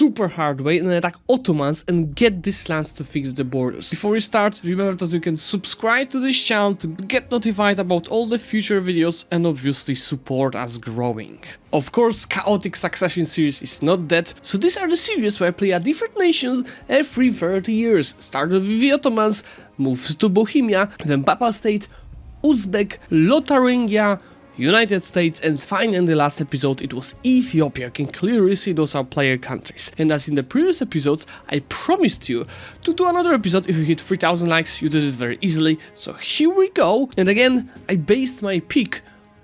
super hard way and attack Ottomans and get these lands to fix the borders. Before we start, remember that you can subscribe to this channel to get notified about all the future videos and obviously support us growing. Of course, Chaotic Succession series is not dead, so these are the series where I play at different nations every 30 years. Started with the Ottomans, moves to Bohemia, then Papal State, Uzbek, Lotharingia, United States, and finally in the last episode it was Ethiopia. You can clearly see those are player countries. And as in the previous episodes, I promised you to do another episode if you hit 3000 likes. You did it very easily, so here we go. And again, I based my pick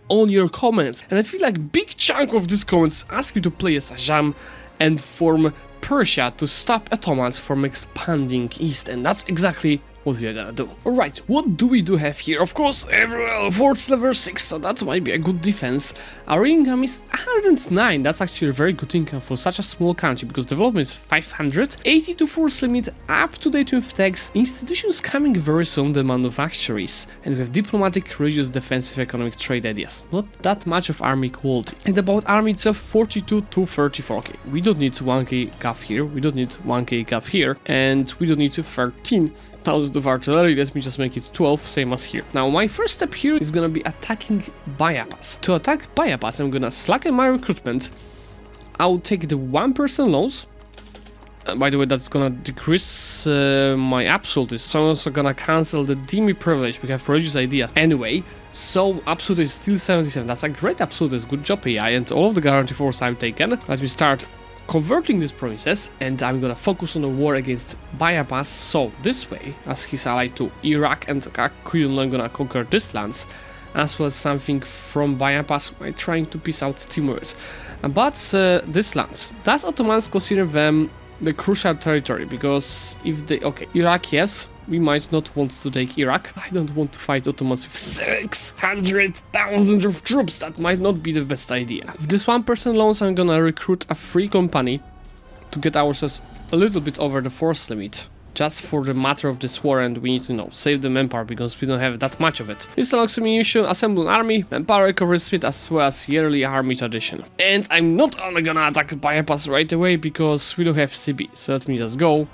on your comments, and I feel like big chunk of these comments ask me to play as Ajam and form Persia to stop Ottomans from expanding east, and that's exactly what we are gonna do. Alright, what do we have here? Of course, everywhere forts level 6, so that might be a good defense. Our income is 109, that's actually a very good income for such a small country, because development is 500, 82 force limit, up to date with tax, institutions coming very soon, the manufactories, and we have diplomatic, religious, defensive, economic, trade ideas. Not that much of army quality. And about army itself, 42 to 34. Okay, we don't need 1k cav here, we don't need 1k cav here, and we don't need 13,000 of artillery. Let me just make it 12, same as here. Now my first step here is gonna be attacking Bayapas. To attack Bayapas, I'm gonna slacken my recruitment. I'll take the 1% loans. By the way, that's gonna decrease my absolute, so I'm also gonna cancel the Demi privilege. We have religious ideas anyway, so absolute is still 77. That's a great absolute. Good job, AI, and all of the guarantee force I've taken. Let me start converting these provinces, and I'm gonna focus on a war against Bayapas. So this way, as he's allied to Iraq and Akuyun, I'm gonna conquer these lands, as well as something from Bayapas by trying to piece out Timurids. But these lands, does Ottomans consider them the crucial territory? Because if they, okay, Iraq, yes, we might not want to take Iraq. I don't want to fight Ottomans with 600,000 of troops. That might not be the best idea. With this 1% loans, I'm gonna recruit a free company to get ourselves a little bit over the force limit, just for the matter of this war, and we need to, save the manpower because we don't have that much of it. This allows me to assemble an army, manpower recovery speed, as well as yearly army tradition. And I'm not only gonna attack Bayapas right away because we don't have CB, so let me just go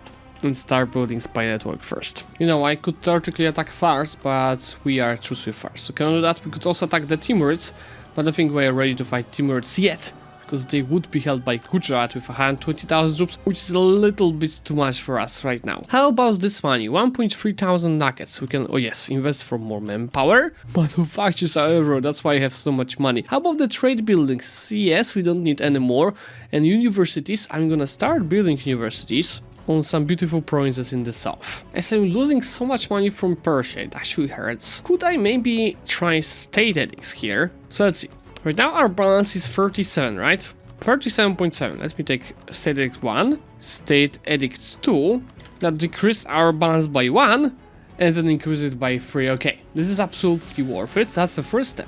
and start building spy network first. I could theoretically attack Fars, but we are truce with Fars, so cannot do that. We could also attack the Timurids, but I think we are ready to fight Timurids yet, because they would be held by Gujarat with 120,000 troops, which is a little bit too much for us right now. How about this money? 1.3 thousand ducats. We can, oh yes, invest for more manpower. Manufactures, however, that's why I have so much money. How about the trade buildings? Yes, we don't need any more. And universities, I'm gonna start building universities on some beautiful provinces in the south. As I'm losing so much money from Persia, it actually hurts. Could I maybe try state edicts here? So let's see. Right now our balance is 37, right? 37.7. Let me take state edict 1, state edict 2. That decrease our balance by 1 and then increase it by 3. Okay, this is absolutely worth it. That's the first step.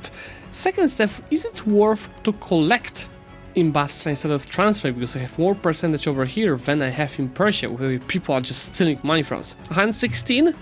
Second step, is it worth to collect in Basra instead of transfer, because I have more percentage over here than I have in Persia, where people are just stealing money from us. 116,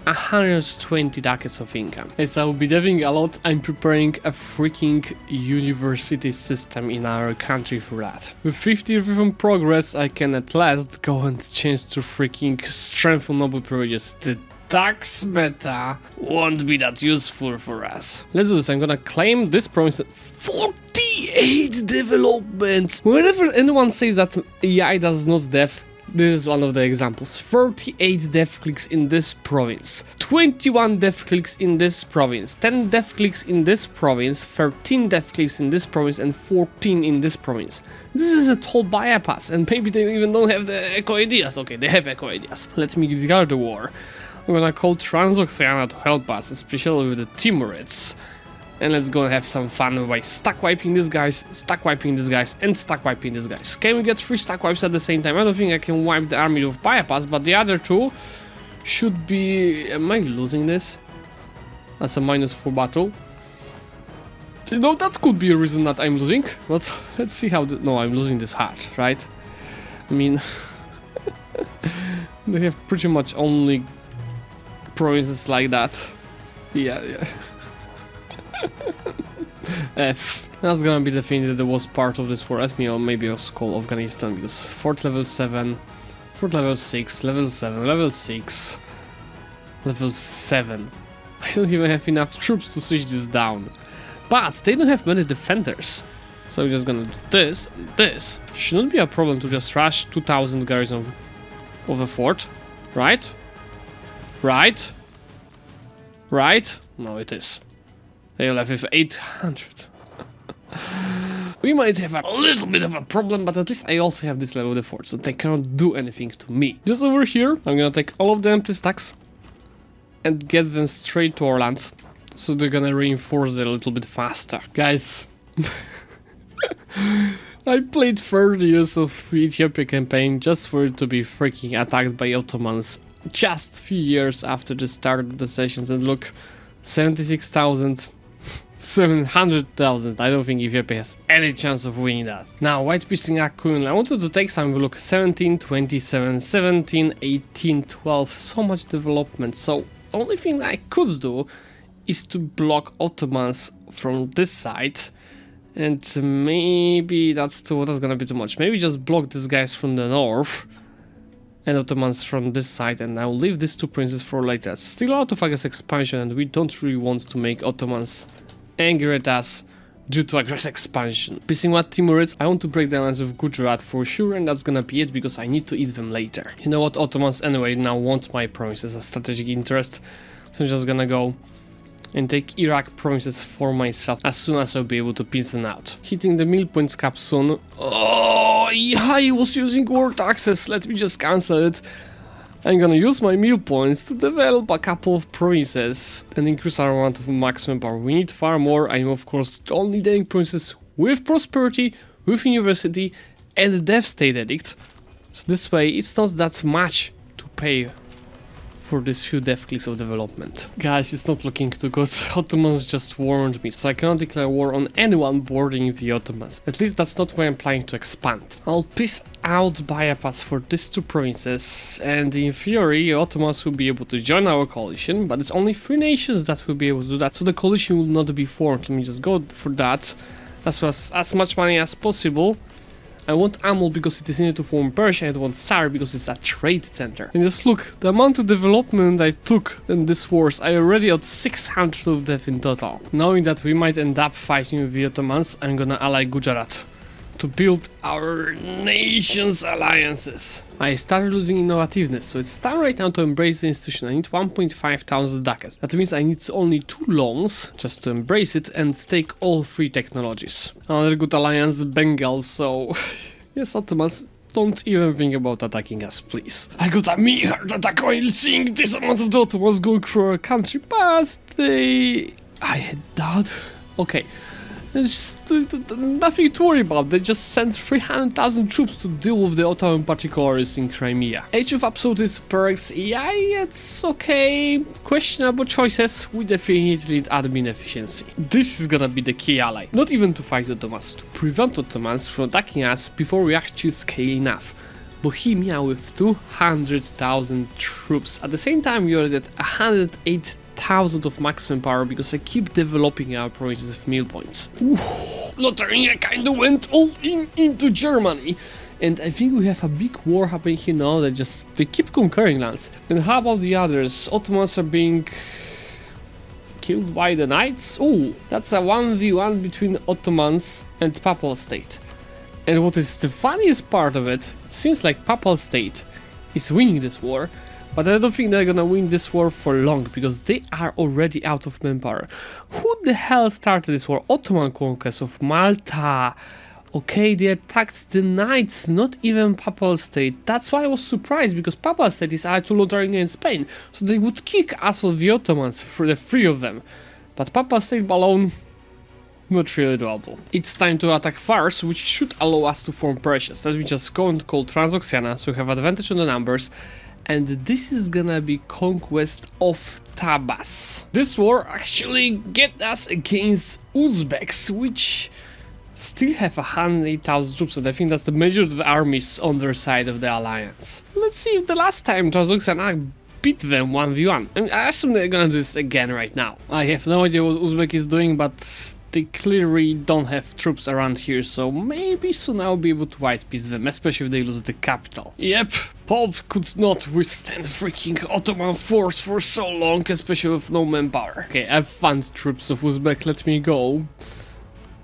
120 ducats of income. As I will be deving a lot, I'm preparing a freaking university system in our country for that. With 50 reform progress, I can at last go and change to freaking strength on noble privileges. The tax meta won't be that useful for us. Let's do this. I'm gonna claim this province. 48 development! Whenever anyone says that AI does not dev, this is one of the examples. 38 dev clicks in this province, 21 dev clicks in this province, 10 dev clicks in this province, 13 dev clicks in this province, and 14 in this province. This is a tall bypass, and maybe they even don't have the eco ideas. Okay, they have eco ideas. Let me declare the war. I'm gonna call Transoxiana to help us, especially with the Timurids. And let's go and have some fun by stack wiping these guys, stack wiping these guys, and stack wiping these guys. Can we get 3 stack wipes at the same time? I don't think I can wipe the army of Bayapas, but the other 2 should be... Am I losing this? That's a -4 battle. That could be a reason that I'm losing, but let's see how... No, I'm losing this hard, right? I mean... they have pretty much only provinces like that. Yeah. F. That's gonna be the thing that the worst part of this war. Let me maybe also call Afghanistan, because fort level 7, fort level 6, level 7, level 6, level 7. I don't even have enough troops to siege this down. But they don't have many defenders. So we're just gonna do this and this. Shouldn't be a problem to just rush 2000 garrison of a fort. Right? Right? Right? No, it is. They left with 800. We might have a little bit of a problem, but at least I also have this level of the fort, so they cannot do anything to me. Just over here, I'm gonna take all of the empty stacks and get them straight to our lands, so they're gonna reinforce it a little bit faster. Guys, I played 30 years of Ethiopia campaign just for it to be freaking attacked by Ottomans just a few years after the start of the sessions, and look, 76,000. 700,000. I don't think Ethiopia has any chance of winning that. Now, White Piston Akun, I wanted to take some look. 17, 27, 17, 18, 12. So much development. So, only thing I could do is to block Ottomans from this side. And maybe that's gonna be too much. Maybe just block these guys from the north and Ottomans from this side, and I'll leave these two princes for later. It's still out of Agas expansion, and we don't really want to make Ottomans angry at us due to aggressive expansion. Pissing what Timurids, I want to break the lines with Gujarat for sure, and that's gonna be it because I need to eat them later. You know what, Ottomans anyway now want my provinces as strategic interest, so I'm just gonna go and take Iraq provinces for myself as soon as I'll be able to piece them out. Hitting the mill points cap soon. Oh yeah, I was using war taxes, let me just cancel it. I'm gonna use my mill points to develop a couple of provinces and increase our amount of maximum power. We need far more. I'm of course only getting provinces with prosperity, with university and death state edict. So this way it's not that much to pay for these few death clicks of development. Guys, it's not looking too good. Ottomans just warned me, so I cannot declare war on anyone bordering the Ottomans. At least that's not where I'm planning to expand. I'll piece out bypass for these two provinces, and in theory, Ottomans will be able to join our coalition, but it's only 3 nations that will be able to do that, so the coalition will not be formed. Let me just go for that. That's as much money as possible. I want Amul because it is needed to form Persia, and I want Sar because it's a trade center. And just look, the amount of development I took in this wars, I already had 600 of that in total. Knowing that we might end up fighting with the Ottomans, I'm gonna ally Gujarat to build our nation's alliances. I started losing innovativeness, so it's time right now to embrace the institution. I need 1,500 ducats. That means I need only 2 loans just to embrace it and take all 3 technologies. Another good alliance, Bengal, so yes, Ottomans, don't even think about attacking us, please. I got a mere heart attack while seeing this amount of the Ottomans going through our country, but I had that. Okay. There's nothing to worry about. They just sent 300,000 troops to deal with the Ottoman particulars in Crimea. Age of Absolutist perks, yeah, it's okay. Questionable choices, we definitely need admin efficiency. This is gonna be the key ally. Not even to fight Ottomans, to prevent Ottomans from attacking us before we actually scale enough. Bohemia with 200,000 troops. At the same time, we already at 108,000 of maximum power because I keep developing our provinces with mill points. Lotharingia kinda went all into Germany. And I think we have a big war happening here now that they keep conquering lands. And how about the others? Ottomans are being killed by the knights? Oh, that's a 1v1 between Ottomans and Papal State. And what is the funniest part of it, it seems like Papal State is winning this war, but I don't think they're gonna win this war for long, because they are already out of manpower. Who the hell started this war? Ottoman conquest of Malta. Okay, they attacked the knights, not even Papal State. That's why I was surprised, because Papal State is allied to Lotharingia in Spain, so they would kick us of the Ottomans for the 3 of them. But Papal State alone, not really doable. It's time to attack Fars, which should allow us to form Persia. So let me just go and call Transoxiana, so we have advantage on the numbers. And this is gonna be conquest of Tabas. This war actually get us against Uzbeks, which still have 108,000 troops, and I think that's the majority of the armies on their side of the alliance. Let's see if the last time Transoxiana beat them 1v1. I assume they're gonna do this again right now. I have no idea what Uzbek is doing, but they clearly don't have troops around here, so maybe soon I'll be able to white peace them, especially if they lose the capital. Yep, Pope could not withstand freaking Ottoman force for so long, especially with no manpower. Okay, I've found troops of Uzbek, let me go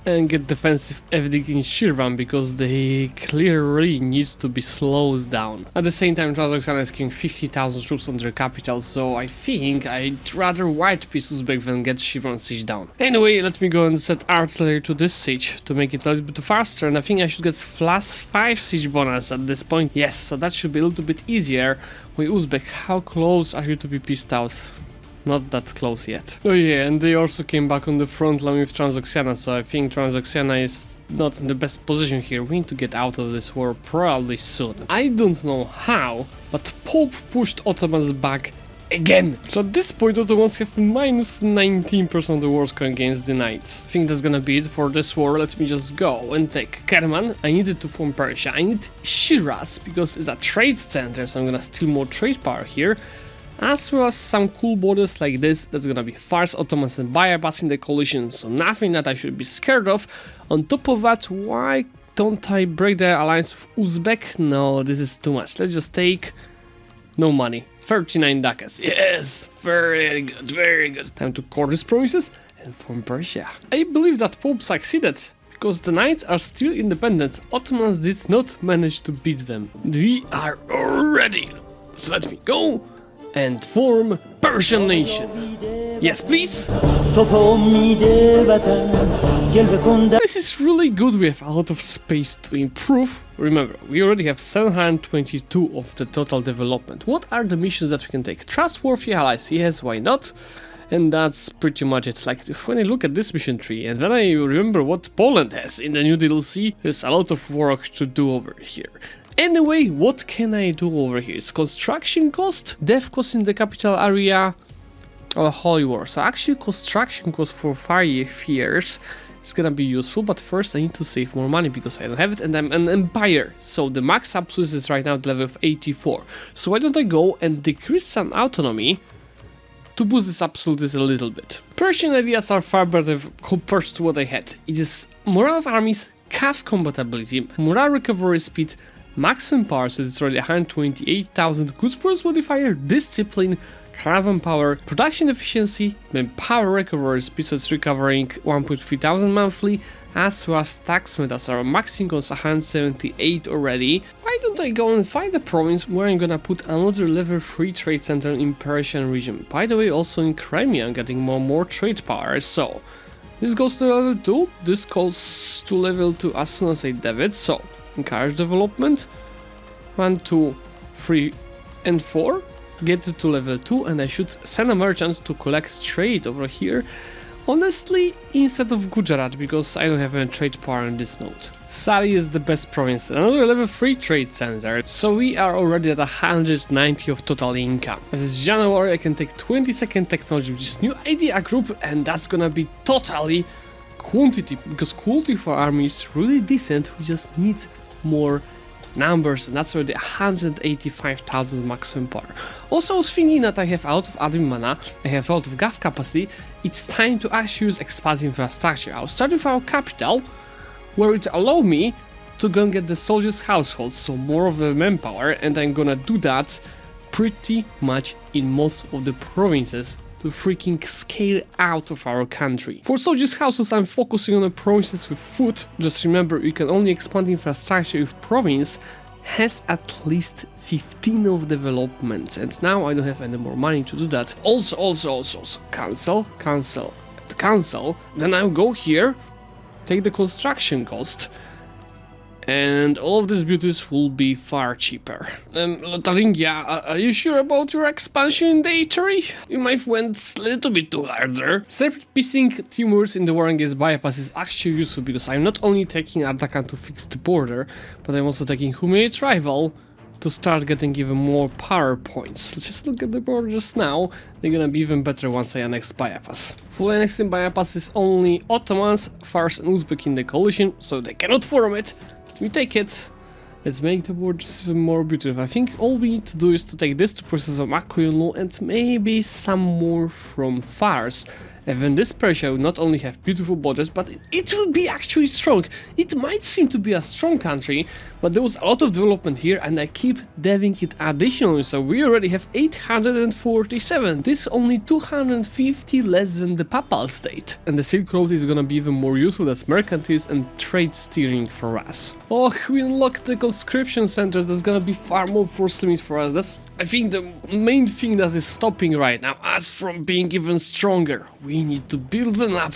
and get defensive everything in Shirvan, because they clearly need to be slowed down. At the same time, Kazakhstan is killing 50,000 troops on their capital, so I think I'd rather white peace Uzbek than get Shirvan siege down. Anyway, let me go and set artillery to this siege to make it a little bit faster, and I think I should get +5 siege bonus at this point. Yes, so that should be a little bit easier. Wait, Uzbek, how close are you to be peaced out? Not that close yet. Oh yeah, and they also came back on the front line with Transoxiana, so I think Transoxiana is not in the best position here. We need to get out of this war probably soon. I don't know how, but Pope pushed Ottomans back again. So at this point, Ottomans have -19% of the war score against the Knights. I think that's gonna be it for this war. Let me just go and take Kerman. I needed to form Persia. I need Shiraz because it's a trade center, so I'm gonna steal more trade power here. As well as some cool borders like this, that's gonna be Fars, Ottomans and bypassing the coalition, so nothing that I should be scared of. On top of that, why don't I break the alliance with Uzbek? No, this is too much. Let's just take no money. 39 ducats. Yes, very good, very good. Time to core these provinces and form Persia. I believe that Pope succeeded, because the Knights are still independent. Ottomans did not manage to beat them. We are ready. So let me go and form Persian nation. Yes, please. This is really good. We have a lot of space to improve. Remember, we already have 722 of the total development. What are the missions that we can take? Trustworthy allies, yes, why not? And that's pretty much it. Like, when I look at this mission tree and then I remember what Poland has in the new DLC, there's a lot of work to do over here. Anyway, what can I do over here? It's construction cost, death cost in the capital area, or holy war. So actually construction cost for 5 years is gonna be useful, but first I need to save more money because I don't have it and I'm an empire. So the max absolute is right now at level of 84. So why don't I go and decrease some autonomy to boost this absolutes a little bit. Persian ideas are far better compared to what I had. It is morale of armies, CAF compatibility, morale recovery speed, maximum power, so it's already 128,000, goods force modifier, discipline, caravan power, production efficiency, then power recovery speed, so it's recovering 1,300 monthly, as well as tax metas are maxing on 178 already. Why don't I go and find a province where I'm gonna put another level 3 trade center in Persian region. By the way, also in Crimea I'm getting more trade power, so this goes to level 2, this goes to level 2 as soon as I dev it, so encourage development, 1, 2, 3 and 4, get it to level 2 and I should send a merchant to collect trade over here. Honestly, instead of Gujarat, because I don't have any trade power in this node. Sari is the best province, another level 3 trade center, so we are already at 190 of total income. As it's January, I can take 22nd technology, which is new idea group, and that's gonna be totally quantity, because quality for army is really decent, we just need more numbers, and that's already 185,000 maximum power. Also, I was thinking that I have a lot of admin mana, I have a lot of GAF capacity, it's time to actually use expand infrastructure. I'll start with our capital, where it allow me to go and get the soldiers' households, so more of the manpower, and I'm gonna do that pretty much in most of the provinces to freaking scale out of our country. For soldiers' houses, I'm focusing on the provinces with food. Just remember, you can only expand infrastructure if province has at least 15 of development, and now I don't have any more money to do that. Also, cancel, then I'll go here, take the construction cost, and all of these beauties will be far cheaper. Lotharingia, are you sure about your expansion in the eatery? You might went a little bit too hard there. Separate piecing tumors in the war against bypass is actually useful because I'm not only taking Ardakan to fix the border, but I'm also taking Humiliate Rival to start getting even more power points. Let's just look at the borders now. They're gonna be even better once I annex bypass. Full annexing bypass is only Ottomans, Fars and Uzbek in the coalition, so they cannot form it. We take it. Let's make the borders even more beautiful. I think all we need to do is to take this to process of Akuyunlu and maybe some more from Fars. And then this Persia will not only have beautiful borders, but it will be actually strong. It might seem to be a strong country, but there was a lot of development here and I keep deving it additionally, so we already have 847. This is only 250 less than the Papal State. And the Silk Road is gonna be even more useful as mercantile and trade steering for us. Oh, we unlocked the conscription centers. That's gonna be far more force limits for us. That's, I think, the main thing that is stopping right now us from being even stronger. We need to build them up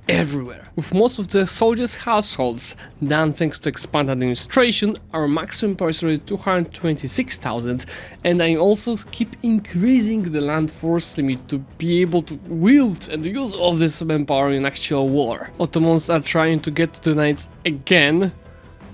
everywhere. With most of the soldiers' households done thanks to expanded administration, our maximum power is already 226,000, and I also keep increasing the land force limit to be able to wield and use all this manpower in actual war. Ottomans are trying to get to the knights again,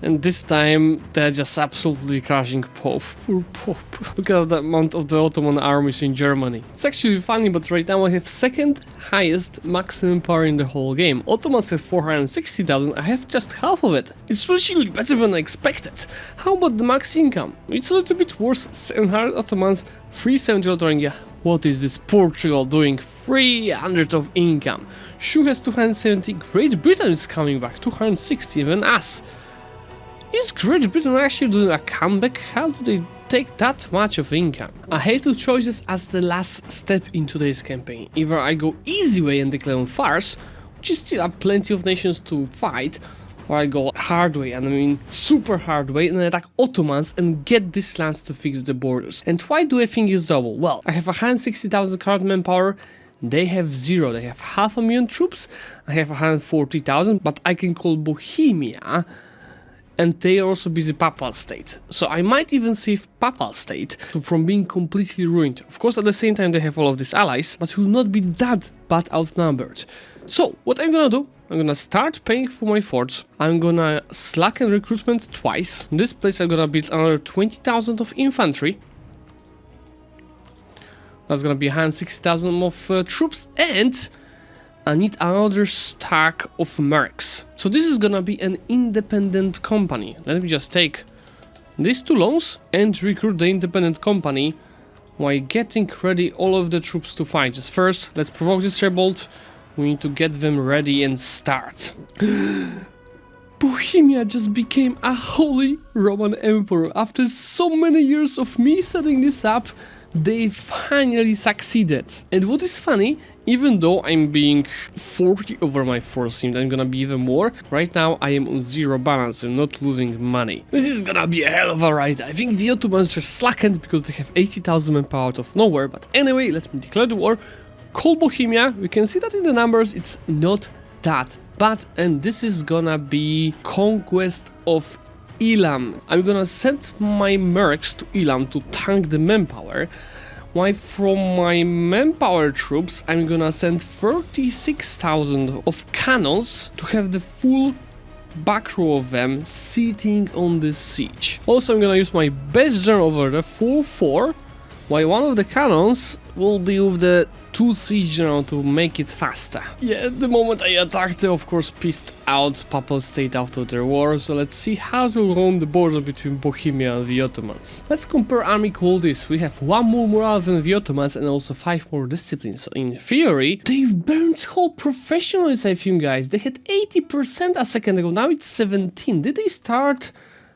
and this time they're just absolutely crushing Pope. Poor Pope. Look at the amount of the Ottoman armies in Germany. It's actually funny, but right now I have second highest maximum power in the whole game. Ottomans has 460,000, I have just half of it. It's really better than I expected. How about the max income? It's a little bit worse. 700 Ottomans, 370 Lotharingia. What is this Portugal doing? 300 of income. Shu has 270, Great Britain is coming back, 260, even us. Is Great Britain actually doing a comeback? How do they take that much of income? I have two choices as the last step in today's campaign. Either I go easy way and declare on Fars, which is still have plenty of nations to fight, or I go hard way, and I mean super hard way, and I attack Ottomans and get these lands to fix the borders. And why do I think it's double? Well, I have 160,000 current manpower. They have 0, they have 500,000 troops. I have 140,000, but I can call Bohemia. And they are also busy Papal State, so I might even save Papal State from being completely ruined. Of course, at the same time they have all of these allies, but will not be that bad outnumbered. So, what I'm gonna do, I'm gonna start paying for my forts. I'm gonna slacken recruitment twice. In this place I'm gonna build another 20,000 of infantry. That's gonna be 160,000 of troops, and I need another stack of mercs. So this is gonna be an independent company. Let me just take these two loans and recruit the independent company while getting ready all of the troops to fight. Just first, let's provoke this revolt. We need to get them ready and start. Bohemia just became a holy Roman emperor. After so many years of me setting this up, they finally succeeded. And what is funny, even though I'm being 40 over my force limit, I'm gonna be even more. Right now I am on 0 balance, I'm not losing money. This is gonna be a hell of a ride. I think the Ottomans just slackened because they have 80,000 manpower out of nowhere. But anyway, let me declare the war. Call Bohemia. We can see that in the numbers it's not that bad. And this is gonna be conquest of Elam. I'm gonna send my mercs to Elam to tank the manpower. While from my manpower troops, I'm gonna send 36,000 of cannons to have the full back row of them sitting on the siege. Also, I'm gonna use my best general over there, 4-4, while one of the cannons will be with the 2 siege general to make it faster. Yeah, at the moment I attacked, they of course pissed out Papal State after their war, so let's see how to roam the border between Bohemia and the Ottomans. Let's compare army qualities. We have 1 more morale than the Ottomans and also 5 more discipline, so in theory, they've burned whole professionals, I think, guys. They had 80% a second ago, now it's 17. Did they start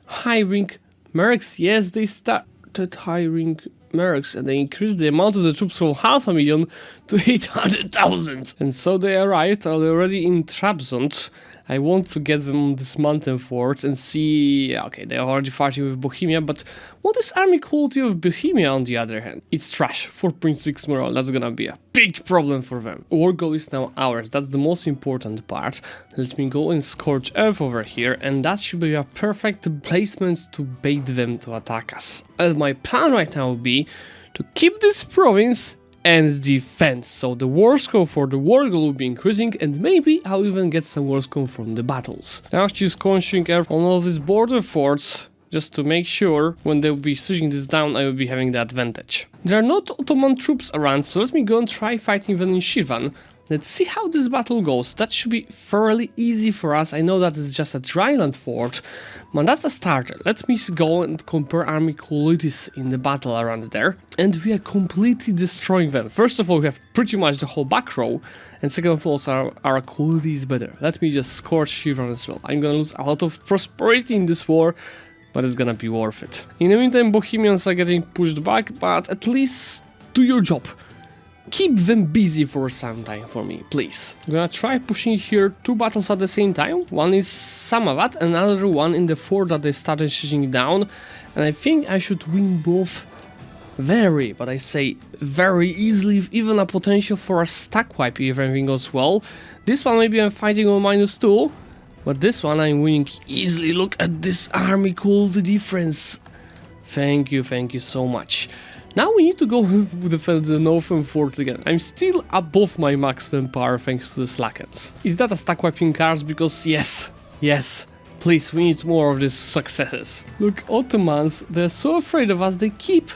hiring mercs? Yes, they started hiring mercs, and they increased the amount of the troops from 500,000 to 800,000. And so they arrived, already in Trabzon. I want to get them on this mountain fort and see. Okay, they're already fighting with Bohemia, but what is army quality of Bohemia on the other hand? It's trash, 4.6 morale. That's gonna be a big problem for them. War goal is now ours, that's the most important part. Let me go and scorch earth over here, and that should be a perfect placement to bait them to attack us. And my plan right now will be to keep this province and defense, so the war score for the war goal will be increasing, and maybe I'll even get some war score from the battles. I'm actually scorching earth on all these border forts, just to make sure when they'll be sieging this down I will be having the advantage. There are not Ottoman troops around, so let me go and try fighting them in Shirvan. Let's see how this battle goes. That should be fairly easy for us. I know that it's just a dryland fort, but that's a starter. Let me go and compare army qualities in the battle around there. And we are completely destroying them. First of all, we have pretty much the whole back row. And second of all, our quality is better. Let me just scorch Shivron as well. I'm gonna lose a lot of prosperity in this war, but it's gonna be worth it. In the meantime, Bohemians are getting pushed back, but at least do your job. Keep them busy for some time for me, please. I'm gonna try pushing here 2 battles at the same time. One is Samavat, another one in the fort that they started shooting down. And I think I should win both but I say very easily, with even a potential for a stack wipe if everything goes well. This one maybe I'm fighting on -2, but this one I'm winning easily. Look at this army quality difference. Thank you so much. Now we need to go defend the northern fort again. I'm still above my maximum power thanks to the Slackens. Is that a stack wiping cards? Because yes, please, we need more of these successes. Look, Ottomans, they're so afraid of us, they keep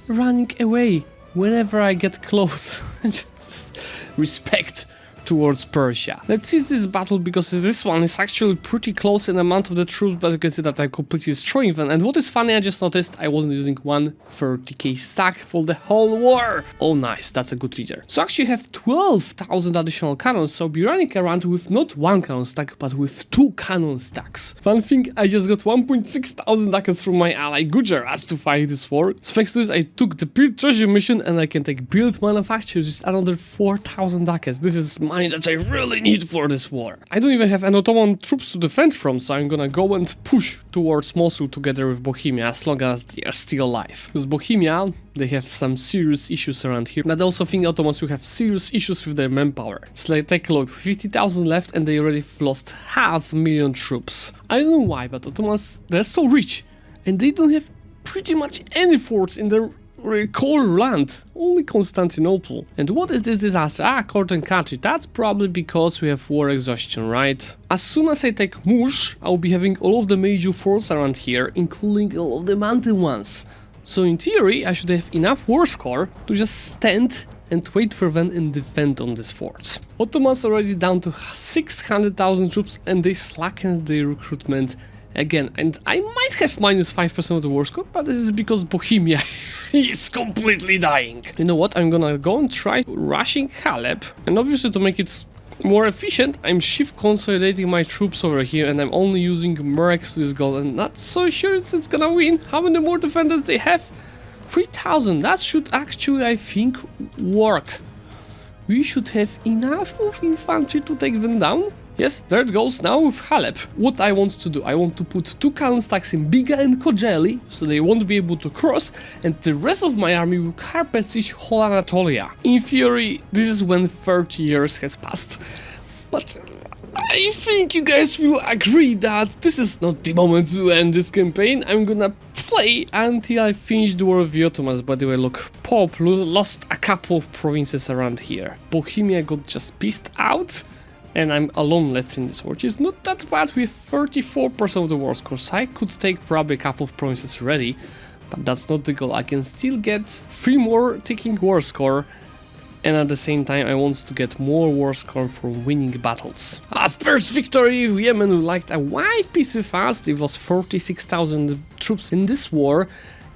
running away whenever I get close. Just respect towards Persia. Let's seize this battle because this one is actually pretty close in the amount of the troops, but you can see that I'm completely destroying them. And what is funny, I just noticed I wasn't using 130k stack for the whole war. Oh nice, that's a good leader. So actually you have 12,000 additional cannons, so be running around with not 1 cannon stack, but with 2 cannon stacks. Fun thing, I just got 1,600 ducats from my ally Gujarat to fight this war. So thanks to this, I took the Pure Treasure mission and I can take build manufacture, just another 4,000 ducats. This is money that I really need for this war. I don't even have any Ottoman troops to defend from, so I'm gonna go and push towards Mosul together with Bohemia as long as they are still alive. Because Bohemia, they have some serious issues around here. But I also think Ottomans will have serious issues with their manpower. So like, take a look, 50,000 left and they already lost 500,000 troops. I don't know why, but Ottomans, they're so rich and they don't have pretty much any forts in their core land, only Constantinople. And what is this disaster? Court and country. That's probably because we have war exhaustion, right? As soon as I take Mush, I'll be having all of the major forts around here, including all of the mountain ones. So in theory, I should have enough war score to just stand and wait for them and defend on these forts. Ottomans already down to 600,000 troops and they slackened their recruitment again, and I might have -5% of the war score, but this is because Bohemia is completely dying. You know what, I'm gonna go and try rushing Halep, and obviously to make it more efficient, I'm shift consolidating my troops over here, and I'm only using Mercs to this goal, and not so sure it's gonna win. How many more defenders they have? 3,000, that should actually, I think, work. We should have enough of infantry to take them down. Yes, there it goes now with Halep. What I want to do, I want to put 2 cannon stacks in Biga and Kocaeli, so they won't be able to cross, and the rest of my army will carpet siege whole Anatolia. In theory, this is when 30 years has passed. But I think you guys will agree that this is not the moment to end this campaign. I'm gonna play until I finish the war with the Ottomans. By the way, look, Pope lost a couple of provinces around here. Bohemia got just pissed out. And I'm alone left in this war, which is not that bad with 34% of the war score, so I could take probably a couple of provinces already, but that's not the goal. I can still get 3 more ticking war score, and at the same time I want to get more war score from winning battles. First victory, Yemen who liked a white peace with us, they lost 46,000 troops in this war.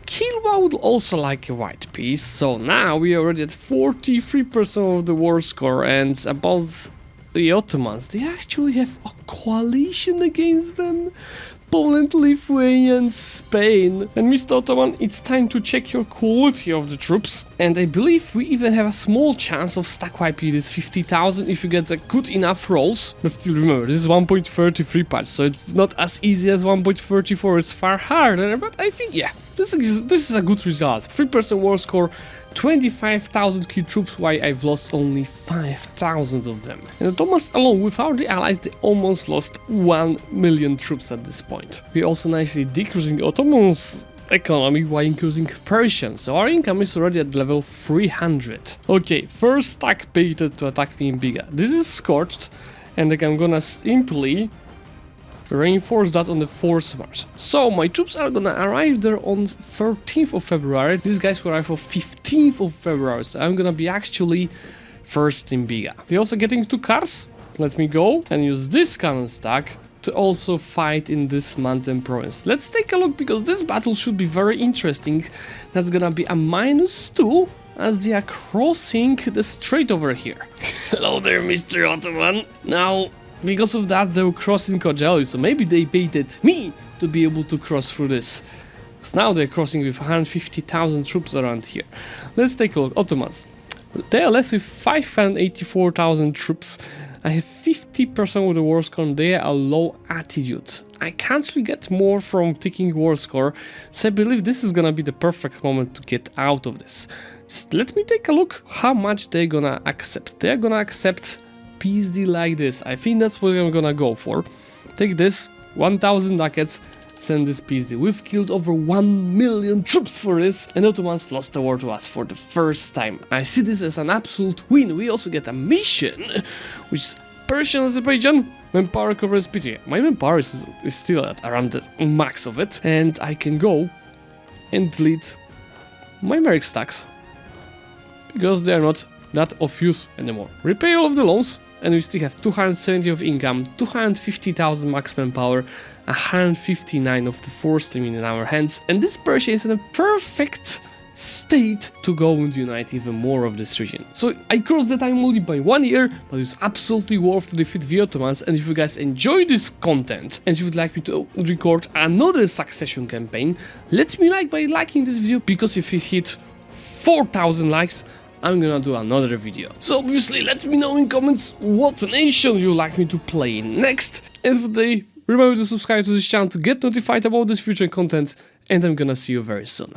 Kilwa would also like a white peace, so now we are already at 43% of the war score, and about the Ottomans, they actually have a coalition against them. Poland, Lithuania and Spain. And Mr. Ottoman, it's time to check your quality of the troops. And I believe we even have a small chance of stack wiping this 50,000 if you get a good enough rolls. But still remember, this is 1.33 patch, so it's not as easy as 1.34, it's far harder. But I think, yeah, this is a good result. 3% war score, 25,000 key troops, while I've lost only 5,000 of them. And the Ottomans alone, without the allies, they almost lost 1 million troops at this point. We're also nicely decreasing the Ottomans' economy while increasing Persian, so our income is already at level 300. Okay, first stack baited to attack me in Biga. This is scorched, and I'm gonna simply reinforce that on the 4th March. So my troops are gonna arrive there on 13th of February. These guys will arrive on 15th of February. So I'm gonna be actually first in Biga. We're also getting 2 cars. Let me go and use this cannon stack to also fight in this mountain province. Let's take a look, because this battle should be very interesting. That's gonna be a -2 as they are crossing the strait over here. Hello there, Mr. Ottoman. Now, because of that, they were crossing Kocaeli, so maybe they baited me to be able to cross through this. Because now they're crossing with 150,000 troops around here. Let's take a look. Ottomans. They are left with 584,000 troops. I have 50% of the war score, and they are a low attitude. I can't really get more from ticking war score, so I believe this is gonna be the perfect moment to get out of this. Just let me take a look how much they're gonna accept. They're gonna accept peace deal like this. I think that's what I'm gonna go for. Take this, 1,000 ducats, send this peace deal. We've killed over 1 million troops for this, and Ottomans lost the war to us for the first time. I see this as an absolute win. We also get a mission, which is Persia and Azerbaijan. Manpower covers PTA. My manpower is still at around the max of it, and I can go and delete my merit stacks, because they are not that of use anymore. Repay all of the loans, and we still have 270 of income, 250,000 max manpower, 159 of the force limit in our hands, and this Persia is in a perfect state to go and unite even more of this region. So I crossed the time only by 1 year, but it's absolutely worth to defeat the Ottomans. And if you guys enjoy this content and you would like me to record another succession campaign, let me like by liking this video, because if you hit 4,000 likes, I'm gonna do another video. So obviously let me know in comments what nation you like me to play in next. And for today, remember to subscribe to this channel to get notified about this future content, and I'm gonna see you very soon.